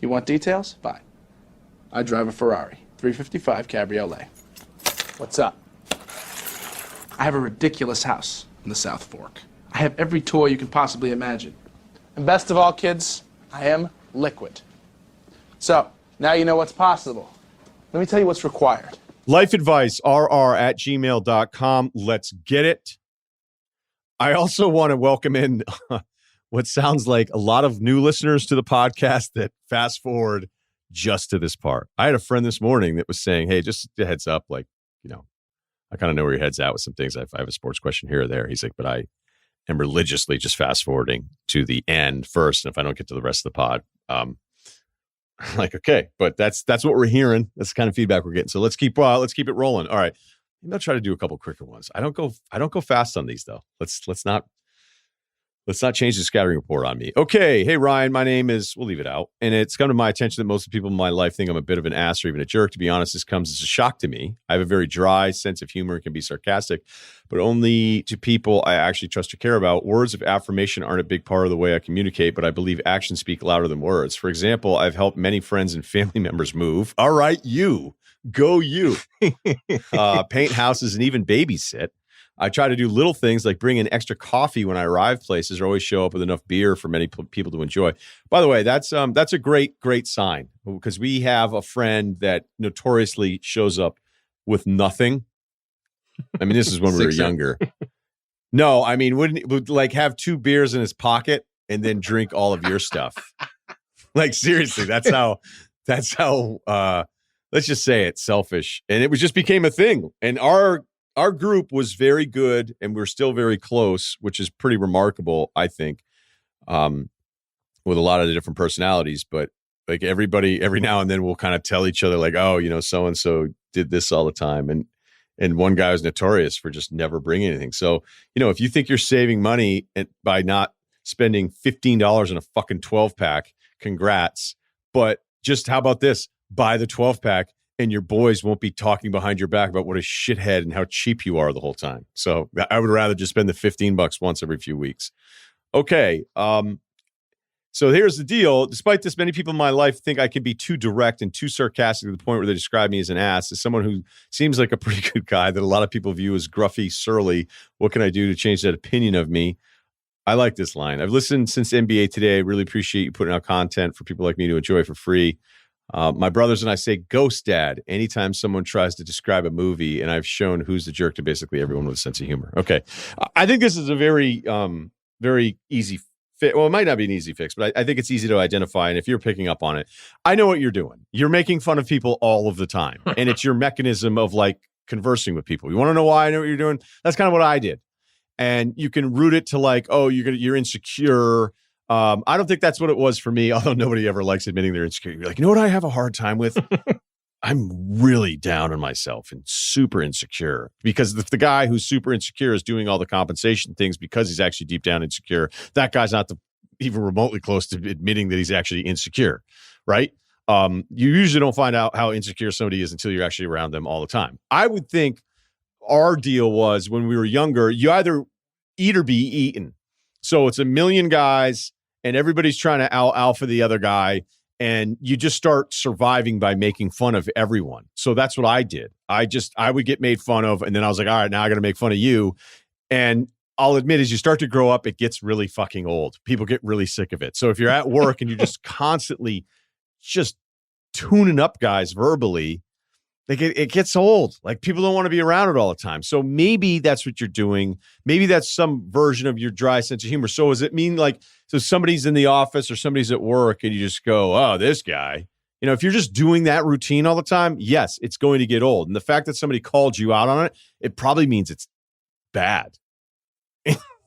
You want details? Fine. I drive a Ferrari 355 Cabriolet. What's up? I have a ridiculous house in the South Fork. I have every toy you can possibly imagine. And best of all, kids, I am liquid. So, now you know what's possible. Let me tell you what's required. Life advice, rr@gmail.com. Let's get it. I also want to welcome in what sounds like a lot of new listeners to the podcast that fast forward just to this part. I had a friend this morning that was saying, hey, just a heads up, like, you know, I kind of know where your head's at with some things. If I have a sports question here or there, he's like, but I am religiously just fast forwarding to the end first. And if I don't get to the rest of the pod, I'm like, okay, but that's what we're hearing. That's the kind of feedback we're getting. So let's keep it rolling. All right. Maybe I'll try to do a couple quicker ones. I don't go fast on these though. Let's not change the scattering report on me. Okay. Hey, Ryan, my name is, we'll leave it out. And it's come to my attention that most of the people in my life think I'm a bit of an ass or even a jerk. To be honest, this comes as a shock to me. I have a very dry sense of humor and can be sarcastic, but only to people I actually trust or care about. Words of affirmation aren't a big part of the way I communicate, but I believe actions speak louder than words. For example, I've helped many friends and family members move. All right, you. Go you. Paint houses and even babysit. I try to do little things like bring in extra coffee when I arrive places or always show up with enough beer for many people to enjoy. By the way, that's a great sign because we have a friend that notoriously shows up with nothing. I mean, this is when we were younger. No, I mean, would like have 2 beers in his pocket and then drink all of your stuff. Like seriously, that's how let's just say it, selfish. And it just became a thing. And our group was very good and we're still very close, which is pretty remarkable, I think, with a lot of the different personalities. But like everybody, every now and then we'll kind of tell each other like, oh, you know, so-and-so did this all the time. And one guy was notorious for just never bringing anything. So, you know, if you think you're saving money by not spending $15 on a fucking 12-pack, congrats. But just how about this? Buy the 12-pack. And your boys won't be talking behind your back about what a shithead and how cheap you are the whole time. So I would rather just spend the $15 once every few weeks. Okay. So here's the deal. Despite this, many people in my life think I can be too direct and too sarcastic to the point where they describe me as an ass. As someone who seems like a pretty good guy that a lot of people view as gruffy, surly, what can I do to change that opinion of me? I like this line. I've listened since NBA Today. I really appreciate you putting out content for people like me to enjoy for free. My brothers and I say ghost dad anytime someone tries to describe a movie, and I've shown who's the jerk to basically everyone with a sense of humor. Okay. I think this is a very, very easy fix. Well, it might not be an easy fix, but I think it's easy to identify. And if you're picking up on it, I know what you're doing. You're making fun of people all of the time. And it's your mechanism of like conversing with people. You want to know why I know what you're doing? That's kind of what I did. And you can root it to like, oh, you're insecure. I don't think that's what it was for me, although nobody ever likes admitting they're insecure. You're like, you know what I have a hard time with? I'm really down on myself and super insecure because if the guy who's super insecure is doing all the compensation things because he's actually deep down insecure, that guy's not even remotely close to admitting that he's actually insecure, right? You usually don't find out how insecure somebody is until you're actually around them all the time. I would think our deal was when we were younger, you either eat or be eaten. So it's a million guys and everybody's trying to alpha the other guy. And you just start surviving by making fun of everyone. So that's what I did. I would get made fun of. And then I was like, all right, now I got to make fun of you. And I'll admit, as you start to grow up, it gets really fucking old. People get really sick of it. So if you're at work and you're just constantly just tuning up guys verbally, like it gets old. Like people don't want to be around it all the time. So maybe that's what you're doing. Maybe that's some version of your dry sense of humor. So does it mean like, so somebody's in the office or somebody's at work and you just go, oh, this guy, you know, if you're just doing that routine all the time, yes, it's going to get old. And the fact that somebody called you out on it, it probably means it's bad.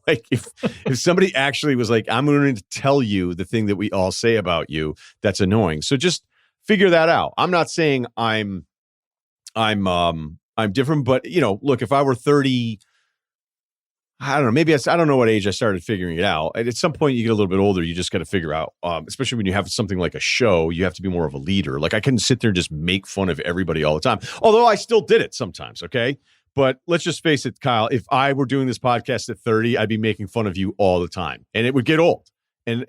Like if somebody actually was like, I'm going to tell you the thing that we all say about you, that's annoying. So just figure that out. I'm not saying I'm different, but you know, look, if I were 30, I don't know, maybe I don't know what age I started figuring it out. At some point you get a little bit older, you just got to figure out, especially when you have something like a show, you have to be more of a leader. Like I couldn't sit there and just make fun of everybody all the time. Although I still did it sometimes. Okay. But let's just face it, Kyle, if I were doing this podcast at 30, I'd be making fun of you all the time and it would get old and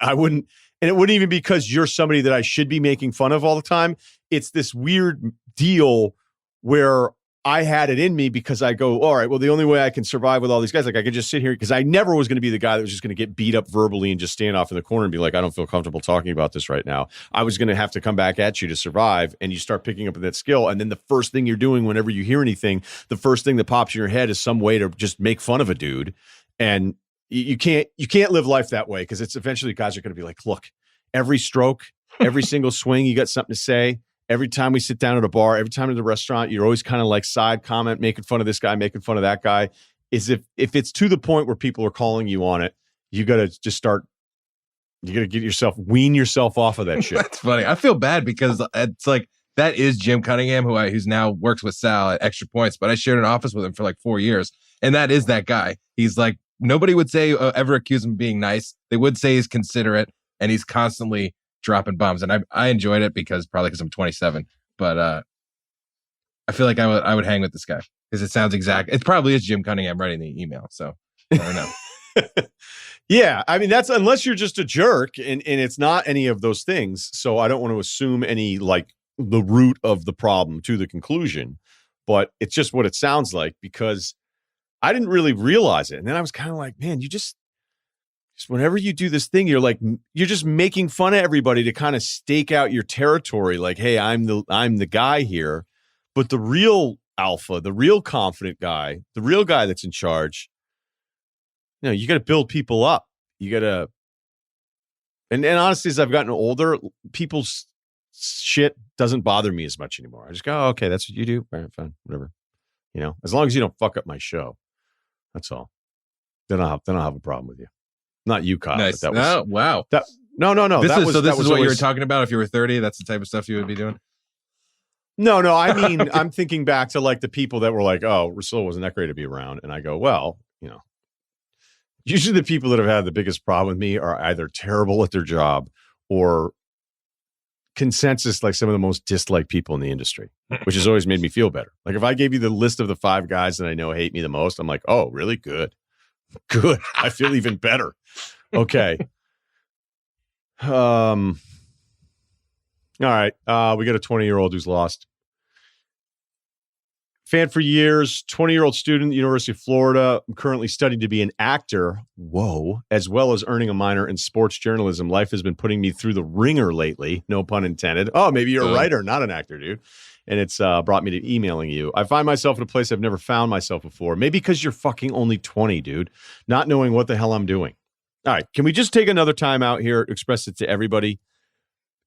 I wouldn't, And it wouldn't even be because you're somebody that I should be making fun of all the time. It's this weird deal where I had it in me because I go, all right, well, the only way I can survive with all these guys, like I could just sit here, because I never was going to be the guy that was just going to get beat up verbally and just stand off in the corner and be like, I don't feel comfortable talking about this right now. I was going to have to come back at you to survive, and you start picking up that skill. And then the first thing you're doing whenever you hear anything, the first thing that pops in your head is some way to just make fun of a dude. And you can't live life that way, because it's eventually guys are going to be like, look, every stroke, every single swing, you got something to say. Every time we sit down at a bar, every time at the restaurant, you're always kind of like side comment, making fun of this guy, making fun of that guy. Is if it's to the point where people are calling you on it, you got to just start. You got to wean yourself off of that shit. That's funny. I feel bad because it's like that is Jim Cunningham, who's now works with Sal at Extra Points, but I shared an office with him for like 4 years, and that is that guy. He's like, nobody would say ever accuse him of being nice. They would say he's considerate, and he's constantly dropping bombs. And I enjoyed it because I'm 27, but I feel like I would hang with this guy because it sounds exact. It probably is Jim Cunningham writing the email. So I don't know. Yeah. I mean, that's unless you're just a jerk, and it's not any of those things. So I don't want to assume any like the root of the problem to the conclusion, but it's just what it sounds like, because I didn't really realize it. And then I was kind of like, man, you just whenever you do this thing, you're just making fun of everybody to kind of stake out your territory. Like, hey, I'm the guy here. But the real alpha, the real confident guy, the real guy that's in charge, you got to build people up. You got to, and honestly, as I've gotten older, people's shit doesn't bother me as much anymore. I just go, oh, okay, that's what you do. All right, fine, whatever. As long as you don't fuck up my show, that's all. Then I'll have a problem with you. Not you, Kyle. Nice. But that was, wow. No. This is what always, you were talking about. If you were 30, that's the type of stuff you would be doing. No. I mean, I'm thinking back to like the people that were like, oh, Russillo wasn't that great to be around. And I go, well, usually the people that have had the biggest problem with me are either terrible at their job or consensus, like some of the most disliked people in the industry, which has always made me feel better. Like if I gave you the list of the 5 guys that I know hate me the most, I'm like, oh, really? Good. I feel even better. Okay. All right. We got a 20-year-old who's lost. Fan for years, 20-year-old student at the University of Florida. I'm currently studying to be an actor. Whoa. As well as earning a minor in sports journalism. Life has been putting me through the ringer lately. No pun intended. Oh, maybe you're a writer, not an actor, dude. And it's brought me to emailing you. I find myself in a place I've never found myself before. Maybe because you're fucking only 20, dude. Not knowing what the hell I'm doing. All right. Can we just take another time out here to express it to everybody?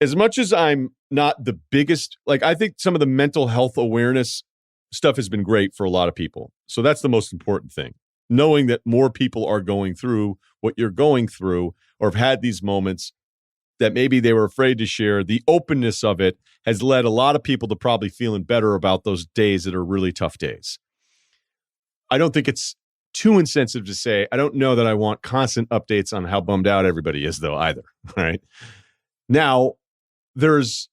As much as I'm not the biggest, like I think some of the mental health awareness stuff has been great for a lot of people. So that's the most important thing. Knowing that more people are going through what you're going through or have had these moments that maybe they were afraid to share. The openness of it has led a lot of people to probably feeling better about those days that are really tough days. I don't think it's too insensitive to say, I don't know that I want constant updates on how bummed out everybody is though either. All right. Now, there's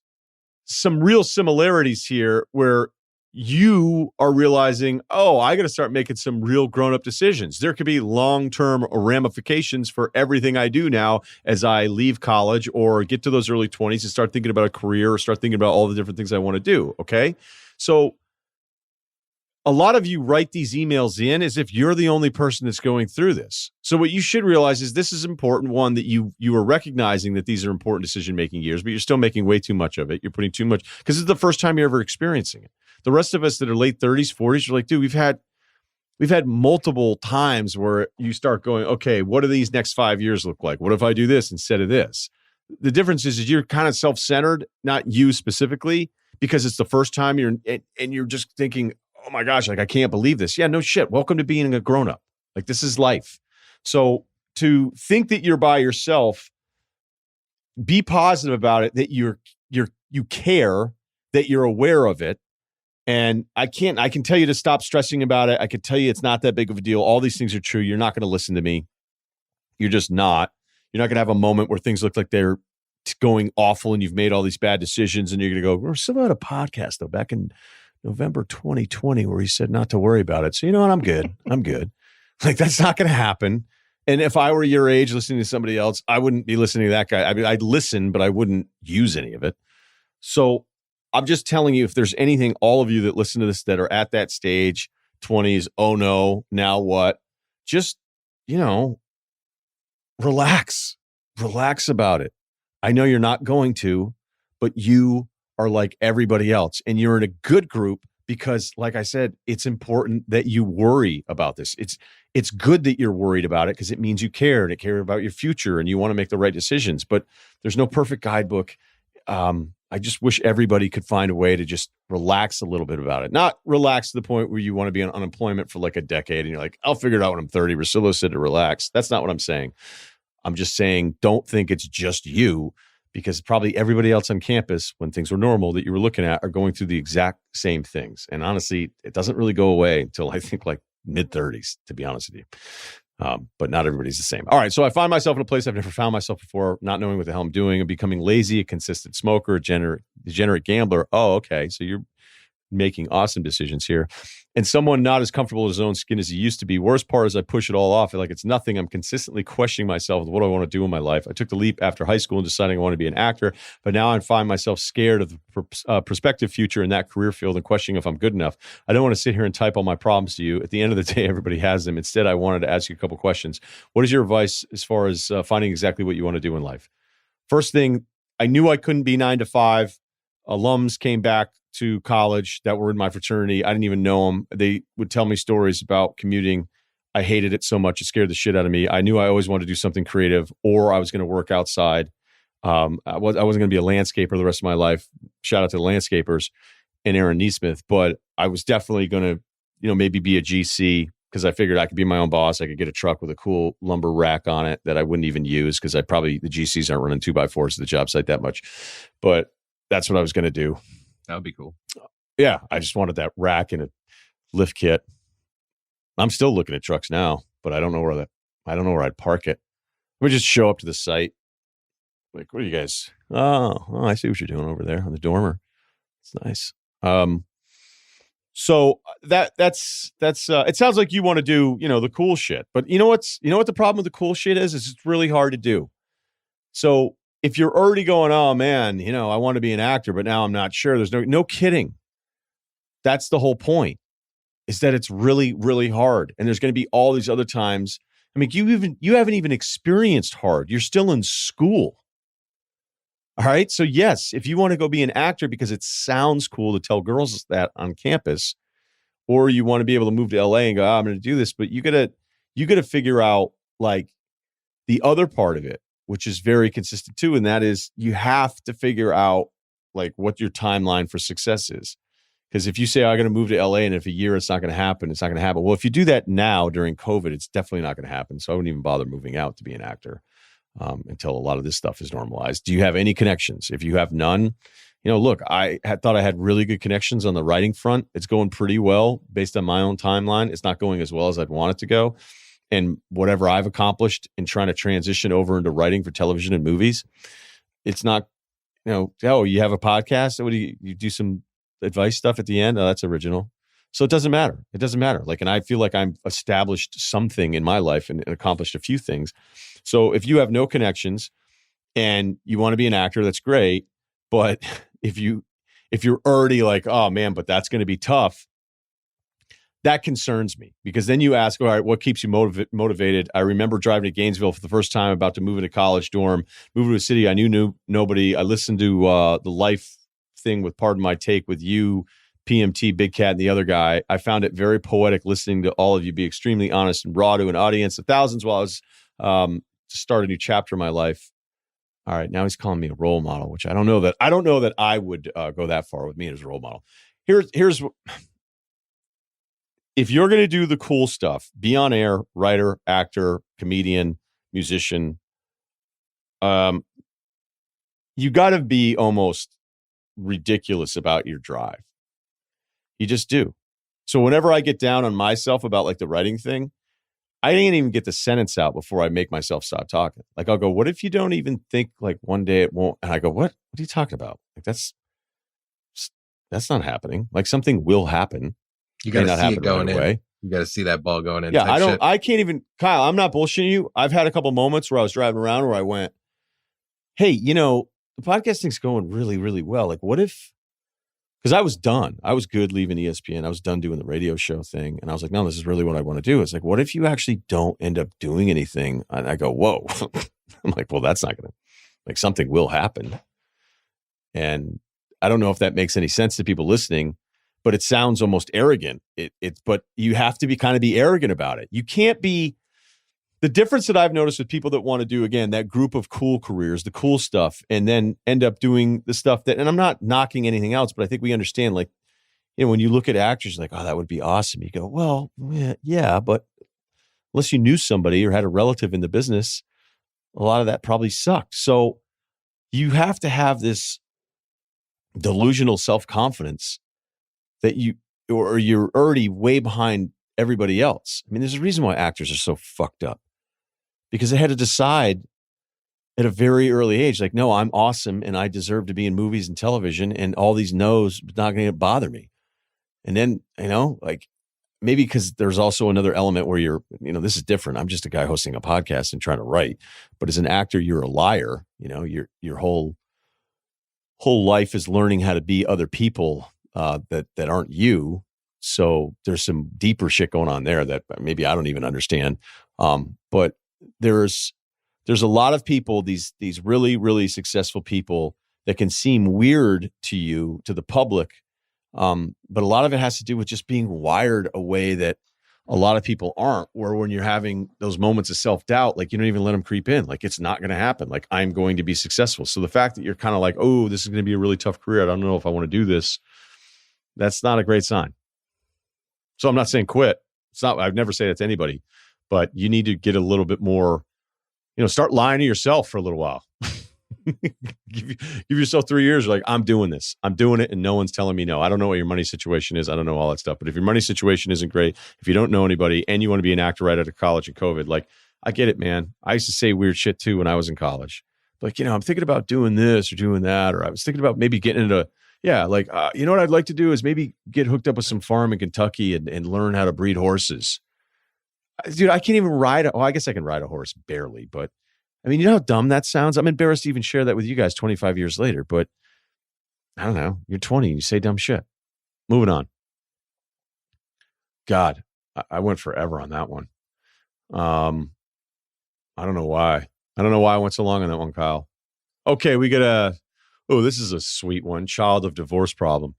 some real similarities here where you are realizing, oh, I got to start making some real grown-up decisions. There could be long-term ramifications for everything I do now as I leave college or get to those early 20s and start thinking about a career or start thinking about all the different things I want to do, okay? So a lot of you write these emails in as if you're the only person that's going through this. So what you should realize is this is important, one, that you are recognizing that these are important decision-making years, but you're still making way too much of it. You're putting too much, because it's the first time you're ever experiencing it. The rest of us that are late 30s, 40s, are like, dude, we've had multiple times where you start going, okay, what do these next 5 years look like? What if I do this instead of this? The difference is you're kind of self-centered, not you specifically, because it's the first time you're just thinking, oh my gosh, like I can't believe this. Yeah, no shit. Welcome to being a grown-up. Like this is life. So to think that you're by yourself, be positive about it, that you care, that you're aware of it. And I can tell you to stop stressing about it. I can tell you it's not that big of a deal. All these things are true. You're not going to listen to me. You're just not. You're not going to have a moment where things look like they're going awful and you've made all these bad decisions and you're going to go, we're still at a podcast though, back in November 2020 where he said not to worry about it. So you know what? I'm good. Like that's not going to happen. And if I were your age listening to somebody else, I wouldn't be listening to that guy. I mean, I'd listen, but I wouldn't use any of it. So I'm just telling you, if there's anything, all of you that listen to this that are at that stage, 20s, oh no, now what? Just, relax about it. I know you're not going to, but you are like everybody else, and you're in a good group because, like I said, it's important that you worry about this. It's good that you're worried about it because it means you care and it care about your future and you want to make the right decisions. But there's no perfect guidebook. I just wish everybody could find a way to just relax a little bit about it. Not relax to the point where you want to be on unemployment for like a decade and you're like, I'll figure it out when I'm 30. Russillo said to relax. That's not what I'm saying. I'm just saying don't think it's just you, because probably everybody else on campus, when things were normal that you were looking at, are going through the exact same things. And honestly, it doesn't really go away until I think like mid-30s, to be honest with you. But not everybody's the same. All right. So I find myself in a place I've never found myself before, not knowing what the hell I'm doing and becoming lazy, a consistent smoker, a degenerate gambler. Oh, okay. So you're making awesome decisions here. And someone not as comfortable in his own skin as he used to be. Worst part is I push it all off. Like it's nothing. I'm consistently questioning myself with what I want to do in my life. I took the leap after high school and deciding I want to be an actor, but now I find myself scared of the prospective future in that career field and questioning if I'm good enough. I don't want to sit here and type all my problems to you. At the end of the day, everybody has them. Instead, I wanted to ask you a couple questions. What is your advice as far as finding exactly what you want to do in life? First thing, I knew I couldn't be 9 to 5. Alums came back to college that were in my fraternity. I didn't even know them. They would tell me stories about commuting. I hated it so much. It scared the shit out of me. I knew I always wanted to do something creative, or I was going to work outside. I wasn't going to be a landscaper the rest of my life. Shout out to the landscapers and Aaron Neesmith. But I was definitely going to, maybe be a GC, because I figured I could be my own boss. I could get a truck with a cool lumber rack on it that I wouldn't even use, because the GCs aren't running 2x4s to the job site that much. But that's what I was going to do. That would be cool. Yeah, I just wanted that rack and a lift kit. I'm still looking at trucks now, but I don't know where I'd park it. We just show up to the site. Like, what are you guys? Oh, I see what you're doing over there on the dormer. It's nice. So that's it sounds like you want to do, the cool shit. But you know what the problem with the cool shit is it's really hard to do. So if you're already going, oh man, I want to be an actor, but now I'm not sure. There's no kidding. That's the whole point, is that it's really, really hard. And there's going to be all these other times. I mean, you haven't even experienced hard. You're still in school. All right. So yes, if you want to go be an actor because it sounds cool to tell girls that on campus, or you want to be able to move to LA and go, I'm going to do this, but you gotta figure out like the other part of it, which is very consistent too. And that is, you have to figure out like what your timeline for success is. Because if you say, I'm going to move to LA and if a year it's not going to happen, it's not going to happen. Well, if you do that now during COVID, it's definitely not going to happen. So I wouldn't even bother moving out to be an actor until a lot of this stuff is normalized. Do you have any connections? If you have none, look, I thought I had really good connections on the writing front. It's going pretty well based on my own timeline. It's not going as well as I'd want it to go. And whatever I've accomplished in trying to transition over into writing for television and movies, it's not, oh, you have a podcast? What do you do some advice stuff at the end? Oh, that's original. So it doesn't matter. It doesn't matter. Like, and I feel like I'm established something in my life and accomplished a few things. So if you have no connections and you want to be an actor, that's great. But if you're already like, oh man, but that's going to be tough, that concerns me, because then you ask, all right, what keeps you motivated? I remember driving to Gainesville for the first time, about to move into college dorm, moving to a city I knew nobody. I listened to the Life thing with Pardon My Take with you, PMT, Big Cat, and the other guy. I found it very poetic listening to all of you be extremely honest and raw to an audience of thousands while I was to start a new chapter in my life. All right, now he's calling me a role model, which I don't know that I would go that far with me as a role model. Here's if you're going to do the cool stuff, be on air, writer, actor, comedian, musician, you got to be almost ridiculous about your drive. You just do. So whenever I get down on myself about like the writing thing, I didn't even get the sentence out before I make myself stop talking. Like I'll go, what if you don't even think like one day it won't? And I go, what are you talking about? Like that's not happening. Like something will happen. You got to see it going right away. You got to see that ball going in. Yeah, type shit. I can't even, Kyle, I'm not bullshitting you. I've had a couple moments where I was driving around where I went, hey, the podcasting's going really, really well. Like, what if, because I was done. I was good leaving ESPN. I was done doing the radio show thing. And I was like, no, this is really what I want to do. It's like, what if you actually don't end up doing anything? And I go, whoa. I'm like, well, that's not going to, like, something will happen. And I don't know if that makes any sense to people listening, but it sounds almost arrogant. But you have to be arrogant about it. You can't be. The difference that I've noticed with people that want to do, again, that group of cool careers, the cool stuff, and then end up doing the stuff that, and I'm not knocking anything else, but I think we understand, like, when you look at actors, like, oh, that would be awesome. You go, well, yeah, but unless you knew somebody or had a relative in the business, a lot of that probably sucked. So you have to have this delusional self-confidence that you're already way behind everybody else. I mean, there's a reason why actors are so fucked up. Because they had to decide at a very early age, like, no, I'm awesome and I deserve to be in movies and television, and all these no's not going to bother me. And then, like, maybe because there's also another element where you're, this is different. I'm just a guy hosting a podcast and trying to write. But as an actor, you're a liar. Your whole life is learning how to be other people that aren't you. So there's some deeper shit going on there that maybe I don't even understand. But there's a lot of people, these really, really successful people that can seem weird to you, to the public. But a lot of it has to do with just being wired a way that a lot of people aren't, where when you're having those moments of self-doubt, like, you don't even let them creep in. Like, it's not going to happen. Like, I'm going to be successful. So the fact that you're kind of like, oh, this is going to be a really tough career, I don't know if I want to do this, that's not a great sign. So I'm not saying quit. I'd never say that to anybody, but you need to get a little bit more, start lying to yourself for a little while. give yourself 3 years. Like, I'm doing this. I'm doing it. And no one's telling me no. I don't know what your money situation is. I don't know all that stuff. But if your money situation isn't great, if you don't know anybody and you want to be an actor right out of college and COVID, like, I get it, man. I used to say weird shit too when I was in college. Like, I'm thinking about doing this or doing that, or I was thinking about maybe getting into, what I'd like to do is maybe get hooked up with some farm in Kentucky and learn how to breed horses. Dude, I can't even ride. I guess I can ride a horse barely, but I mean, you know how dumb that sounds? I'm embarrassed to even share that with you guys 25 years later, but I don't know. You're 20 and you say dumb shit. Moving on. God, I went forever on that one. I don't know why. I don't know why I went so long on that one, Kyle. Okay, we got this is a sweet one. Child of divorce problem.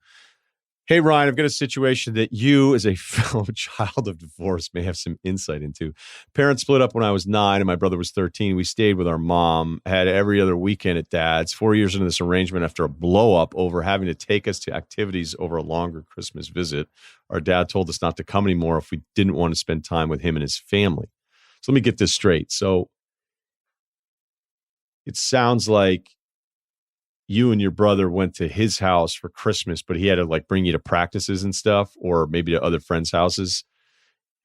Hey, Ryan, I've got a situation that you, as a fellow child of divorce, may have some insight into. Parents split up when I was 9 and my brother was 13. We stayed with our mom, had every other weekend at Dad's. 4 years into this arrangement, after a blow-up over having to take us to activities over a longer Christmas visit, our dad told us not to come anymore if we didn't want to spend time with him and his family. So let me get this straight. So it sounds like you and your brother went to his house for Christmas, but he had to like bring you to practices and stuff, or maybe to other friends' houses,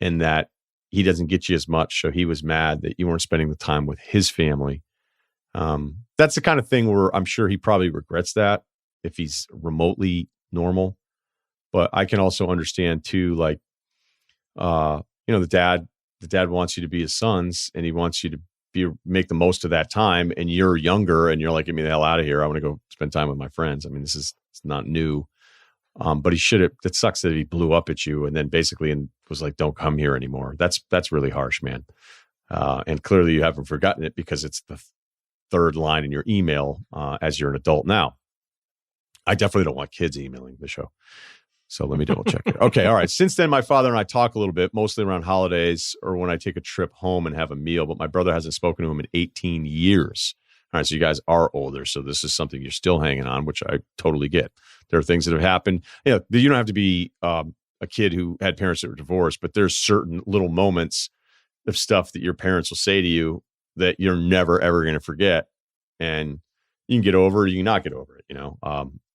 and that he doesn't get you as much. So he was mad that you weren't spending the time with his family. That's the kind of thing where I'm sure he probably regrets that if he's remotely normal. But I can also understand too, like, the dad wants you to be his sons, and he wants you to make the most of that time, and you're younger and you're like, get me the hell out of here. I want to go spend time with my friends. I mean, it's not new. But he should have, that sucks that he blew up at you and then basically was like, don't come here anymore. That's really harsh, man. And clearly you haven't forgotten it because it's the third line in your email as you're an adult now. I definitely don't want kids emailing the show. So let me double check it. Okay. All right. Since then, my father and I talk a little bit, mostly around holidays or when I take a trip home and have a meal, but my brother hasn't spoken to him in 18 years. All right. So you guys are older. So this is something you're still hanging on, which I totally get. There are things that have happened. You don't have to be a kid who had parents that were divorced, but there's certain little moments of stuff that your parents will say to you that you're never, ever going to forget. And you can get over it, you can not get over it,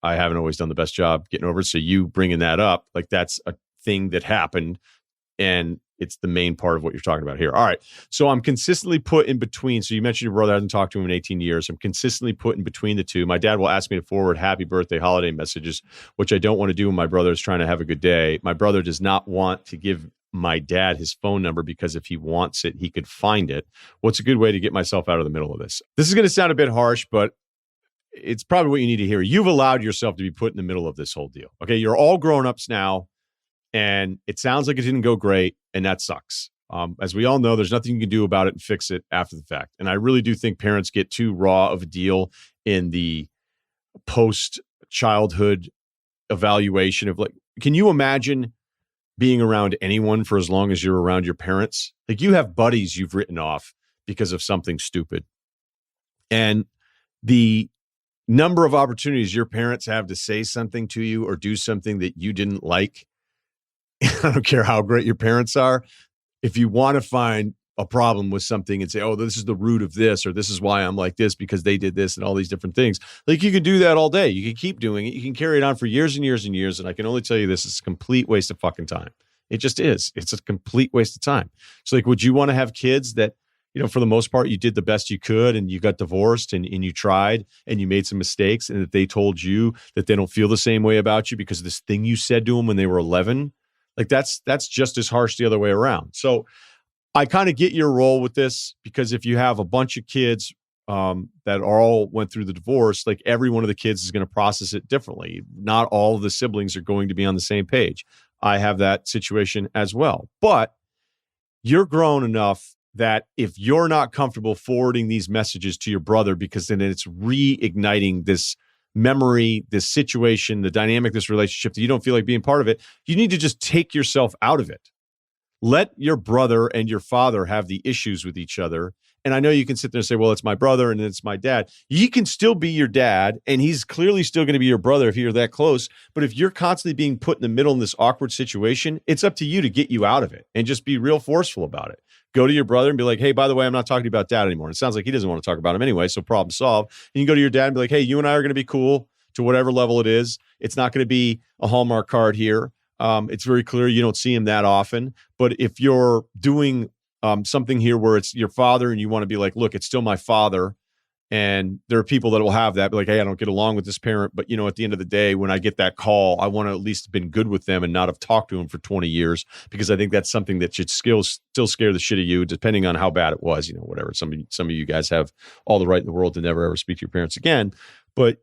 I haven't always done the best job getting over it. So you bringing that up, like that's a thing that happened, and it's the main part of what you're talking about here. All right. So I'm consistently put in between. So you mentioned your brother hasn't talked to him in 18 years. I'm consistently put in between the two. My dad will ask me to forward happy birthday holiday messages, which I don't want to do when my brother is trying to have a good day. My brother does not want to give my dad his phone number because if he wants it, he could find it. What's a good way to get myself out of the middle of this? This is going to sound a bit harsh, but it's probably what you need to hear. You've allowed yourself to be put in the middle of this whole deal. Okay, you're all grown-ups now, and it sounds like it didn't go great, and that sucks. As we all know, there's nothing you can do about it and fix it after the fact. And I really do think parents get too raw of a deal in the post-childhood evaluation of like, can you imagine being around anyone for as long as you're around your parents? Like, you have buddies you've written off because of something stupid. And the number of opportunities your parents have to say something to you or do something that you didn't like, I don't care how great your parents are, if you want to find a problem with something and say, oh, this is the root of this, or this is why I'm like this because they did this and all these different things. Like, you can do that all day. You can keep doing it. You can carry it on for years and years and years. And I can only tell you this is a complete waste of fucking time. It just is. It's a complete waste of time. So like, would you want to have kids that, you know, for the most part, you did the best you could and you got divorced and you tried and you made some mistakes and that they told you that they don't feel the same way about you because of this thing you said to them when they were 11? Like, that's just as harsh the other way around. So I kind of get your role with this because if you have a bunch of kids that all went through the divorce, like, every one of the kids is going to process it differently. Not all of the siblings are going to be on the same page. I have that situation as well. But you're grown enough that if you're not comfortable forwarding these messages to your brother, because then it's reigniting this memory, this situation, the dynamic, this relationship that you don't feel like being part of it, you need to just take yourself out of it. Let your brother and your father have the issues with each other. And I know you can sit there and say, well, it's my brother and it's my dad. He can still be your dad, and he's clearly still going to be your brother if you're that close. But if you're constantly being put in the middle in this awkward situation, it's up to you to get you out of it and just be real forceful about it. Go to your brother and be like, hey, by the way, I'm not talking about dad anymore. And it sounds like he doesn't want to talk about him anyway, so problem solved. And you can go to your dad and be like, hey, you and I are going to be cool to whatever level it is. It's not going to be a Hallmark card here. It's very clear you don't see him that often. But if you're doing something here where it's your father and you want to be like, look, it's still my father. And there are people that will have that, be like, hey, I don't get along with this parent. But, you know, at the end of the day, when I get that call, I want to at least have been good with them and not have talked to them for 20 years, because I think that's something that should still scare the shit of you, depending on how bad it was, you know, whatever. Some of you guys have all the right in the world to never ever speak to your parents again. But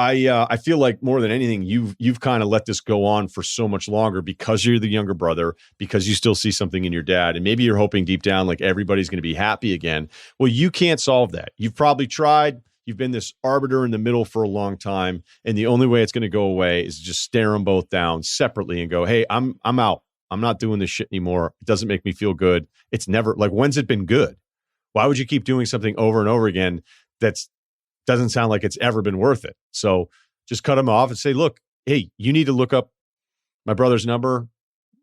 I feel like more than anything, you've kind of let this go on for so much longer because you're the younger brother, because you still see something in your dad, and maybe you're hoping deep down like everybody's going to be happy again. Well, you can't solve that. You've probably tried. You've been this arbiter in the middle for a long time, and the only way it's going to go away is to just stare them both down separately and go, hey, I'm out. I'm not doing this shit anymore. It doesn't make me feel good. It's never, like, when's it been good? Why would you keep doing something over and over again that's doesn't sound like it's ever been worth it? So just cut them off and say, look, hey, you need to look up my brother's number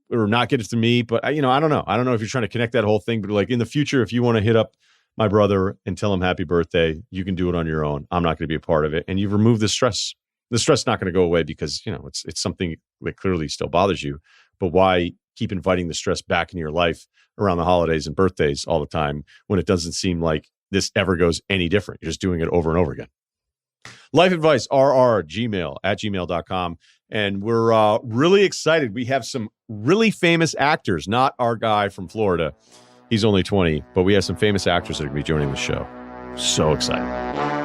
or not get it to me. But I don't know. I don't know if you're trying to connect that whole thing, but like, in the future, if you want to hit up my brother and tell him happy birthday, you can do it on your own. I'm not going to be a part of it. And you've removed the stress. The stress is not going to go away because, you know, it's something that clearly still bothers you. But why keep inviting the stress back into your life around the holidays and birthdays all the time when it doesn't seem like this ever goes any different? You're just doing it over and over again. Life advice, rr@gmail.com. And we're really excited. We have some really famous actors, not our guy from Florida. He's only 20, but we have some famous actors that are going to be joining the show. So excited.